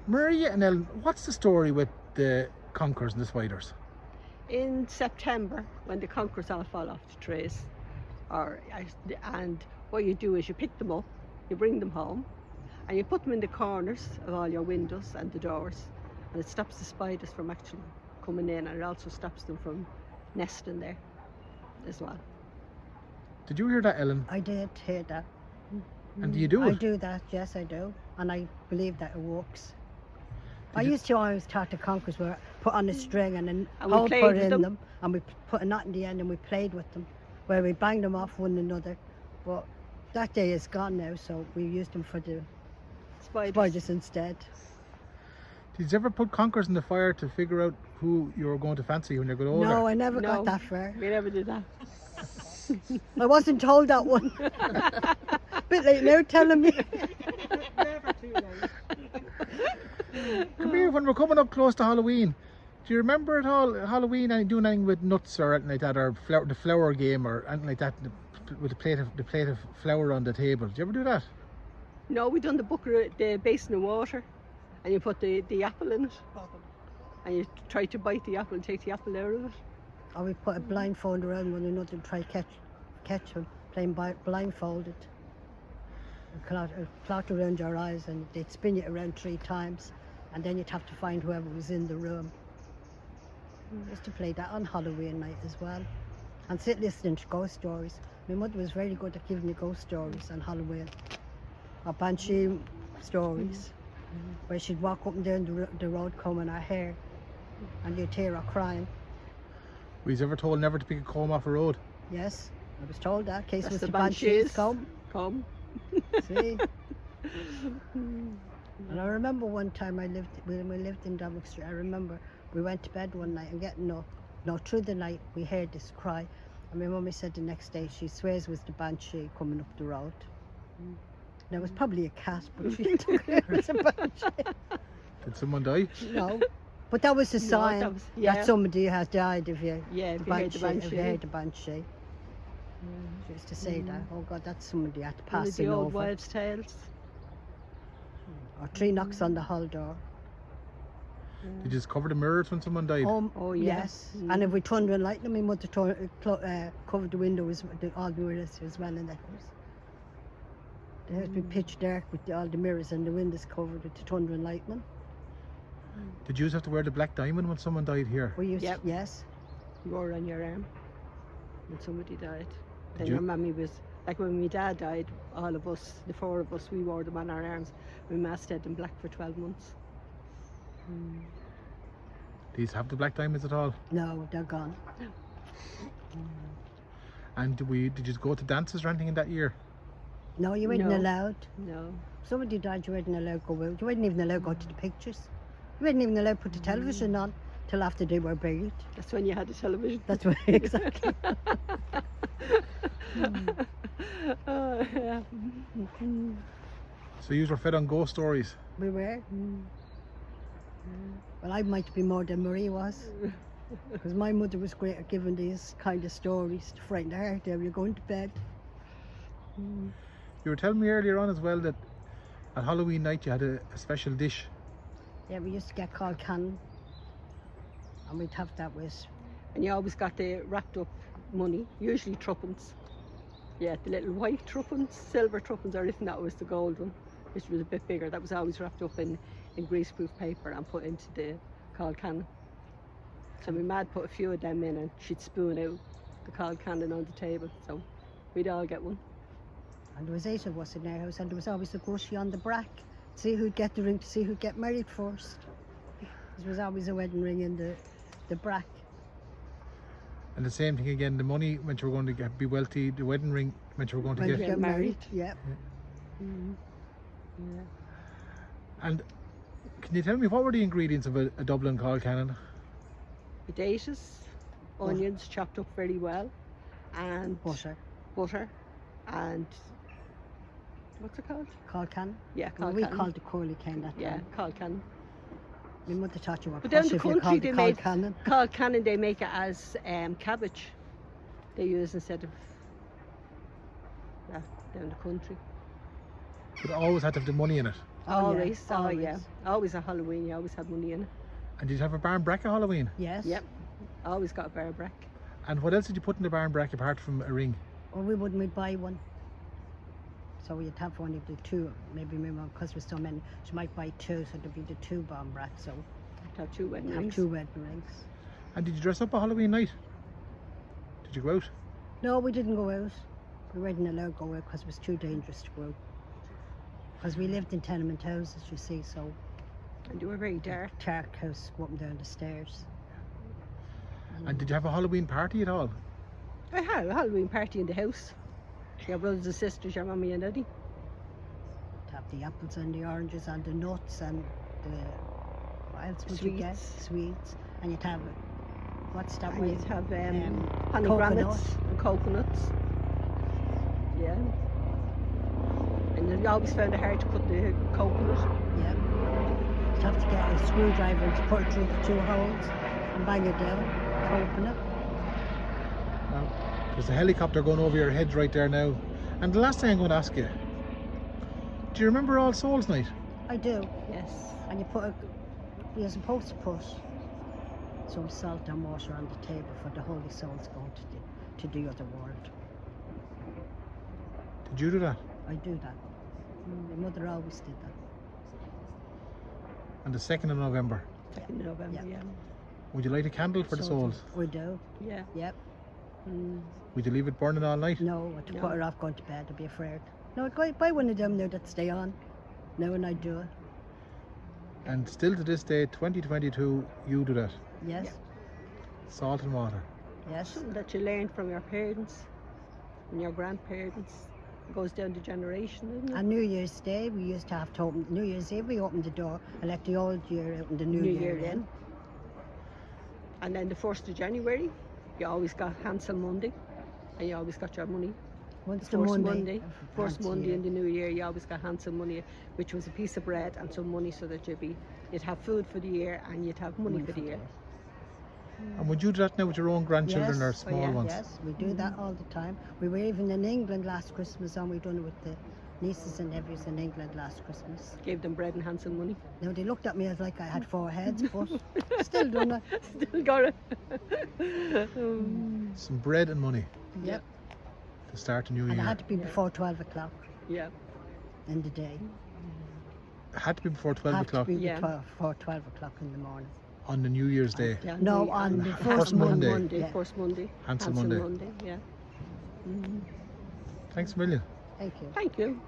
Maria and Ellen, what's the story with the conkers and the spiders? In September, when the conkers all fall off the trees, and what you do is you pick them up, you bring them home, and you put them in the corners of all your windows and the doors, and it stops the spiders from actually coming in, and it also stops them from nesting there as well. Did you hear that, Ellen? I did hear that. And do you do I it? do that, yes I do. And I believe that it works. I you- used to always thought the conkers were put on a string and then And we hole played put with in them. and we put a knot in the end and we played with them, where we banged them off one another. But that day is gone now, so we used them for the spiders instead. Did you ever put conkers in the fire to figure out who you were going to fancy when you got older? No, I never No. got that far. We never did that. I wasn't told that one. Bit late now telling me. Never too late. Come here, when we're coming up close to Halloween, do you remember at all Halloween and doing anything with nuts or anything like that, or the flower game or anything like that, with the plate of flour on the table? Did you ever do that? No, we done the basin of water, and you put the apple in it, and you try to bite the apple and take the apple out of it. Or we put a blindfold around one another and try catch them, playing blindfolded. A cloth around your eyes and they'd spin you around 3 times, and then you'd have to find whoever was in the room. We used to play that on Halloween night as well, and sit listening to ghost stories. My mother was very good at giving me ghost stories on Halloween, or banshee stories, where she'd walk up and down the road combing her hair, and you'd hear her crying. Were you ever told never to pick a comb off a road? Yes, I was told that, in case it That's was the the banshees come. Come. See? And I remember one time when we lived in Dublin Street, I remember we went to bed one night and getting up. No, through the night we heard this cry. And my mummy said the next day she swears it was the banshee coming up the road. Now it was probably a cat, but she took it as a banshee. Did someone die? No. But that was a sign that was- yeah. that somebody has died if you Yeah, the if you heard the banshee, if banshee. you heard the banshee. She used to say that, oh God, that's somebody had to One of pass the old over. wives' tales. Or 3 knocks on the hall door. Did you just cover the mirrors when someone died? Oh, yeah. Yes. And if we thunder and lightning, my mother covered the windows, all the mirrors as well in the house. The house would be pitch dark with all the mirrors and the windows covered with the thunder and lightning. Did you have to wear the black diamond when someone died here? We used Yep. yes. You wore on your arm when somebody died. Then you- your mammy was, like when my dad died, all of us, the 4 of us, we wore them on our arms. My ma stayed in black for 12 months. Did you have the black diamonds at all? No, they're gone. And did you go to dances or anything in that year? No, you weren't No. allowed. No. If somebody died, you weren't allowed to go out. You weren't even allowed to go to the pictures. You weren't even allowed to put the television on till after they were buried. That's when you had the television. That's what exactly. Oh, yeah. So you were fed on ghost stories. We were. Well, I might be more than Marie was. Because my mother was great at giving these kind of stories to frighten the heart out of you going to bed. You were telling me earlier on as well that at Halloween night you had a special dish. Yeah, we used to get called cannon. And we'd have that with. And you always got the wrapped up money, usually threepence. Yeah, the little white threepence, silver threepence, or if that was the gold one, which was a bit bigger. That was always wrapped up in greaseproof paper and put into the called cannon. So my mad put a few of them in and she'd spoon out the called cannon on the table. So we'd all get one. And there was 8 of us in our house, and there was always a grocery on the brack. See who'd get the ring, to see who'd get married first. There was always a wedding ring in the brack. And the same thing again, the money meant you were going to be wealthy, the wedding ring meant you were going to When you get. get married. married. Yeah. Yeah. And can you tell me what were the ingredients of a Dublin called cannon? Potatoes, onions chopped up very well, and Butter. and what's it called? Called cannon. Yeah, Well, called we cannon. called it curly can that Yeah, time. called cannon. My mother taught you what But down posh the if you country called they it made called cannon. called cannon. They make it as cabbage. They use instead of down the country. But it always had to have the money in it. Always, yeah, oh yeah. always. Always at Halloween, you always had money in it. And did you have a barn brack at Halloween? Yes. Yep. Always got a bear brack. And what else did you put in the barn brack apart from a ring? Or we'd buy one. So we'd have one of the two. Maybe my mum, because there's so many, she might buy two, so there'd be the two barn bracks. So I'd have two wedding we'd have rings. two wedding rings. And did you dress up on Halloween night? Did you go out? No, we didn't go out. We weren't allowed to go out because it was too dangerous to go out. Because we lived in tenement houses, you see, so And they were very dark. dark house, go up and down the stairs. And did you have a Halloween party at all? I had a Halloween party in the house. Your brothers and sisters, your mummy and daddy. To have the apples and the oranges and the nuts and the, what else would you get? Sweets. Sweets. And you'd have, what's that And way? you'd have coconut. pomegranates and coconuts. Yeah. And you always found it hard to cut the coconut. Yeah. You'd have to get a screwdriver and put it through the two holes and bang it down, open it. There's a helicopter going over your head right there now. And the last thing I'm going to ask you, do you remember All Souls Night? I do. Yes. And you're supposed to put some salt and water on the table for the Holy Souls going to the other world. Did you do that? I do that. My mother always did that. On the 2nd of November. 2nd of November, Yeah. yeah. Would you light a candle for the souls? We do. Yeah. Yep. Would you leave it burning all night? No, to No. put her off going to bed, I'd be afraid. No, I'd go buy one of them now that stay on. Now and I do it. And still to this day, 2022, you do that. Yes. Yeah. Salt and water. Yes. Something that you learned from your parents and your grandparents. It goes down the generation, isn't it? On New Year's Day, we used to have to open, New Year's Eve, we opened the door and let the old year out and the new year in. And then the 1st of January, you always got Hansel Monday, and you always got your money. Once The the first Monday. first fancy Monday year. in the new year, you always got Hansel money, which was a piece of bread and some money so that you'd have food for the year and you'd have money for the year. And would you do that now with your own grandchildren or Yes. small yeah. ones? Yes, we do that all the time. We were even in England last Christmas and we done it with the nieces and nephews in England last Christmas. Gave them bread and Hansel money. Now they looked at me as like I had 4 heads, but still done it. Still got it. Some bread and money Yep. to start a new And it year. had to be before 12 o'clock Yeah. in the day. It had to be before 12 Had o'clock to be Yeah. before 12 o'clock in the morning. on the New Year's Day. Yeah, No, on the first Monday. Yeah. First Monday. Hansel Monday. Yeah. Thanks a million. Thank you. Thank you.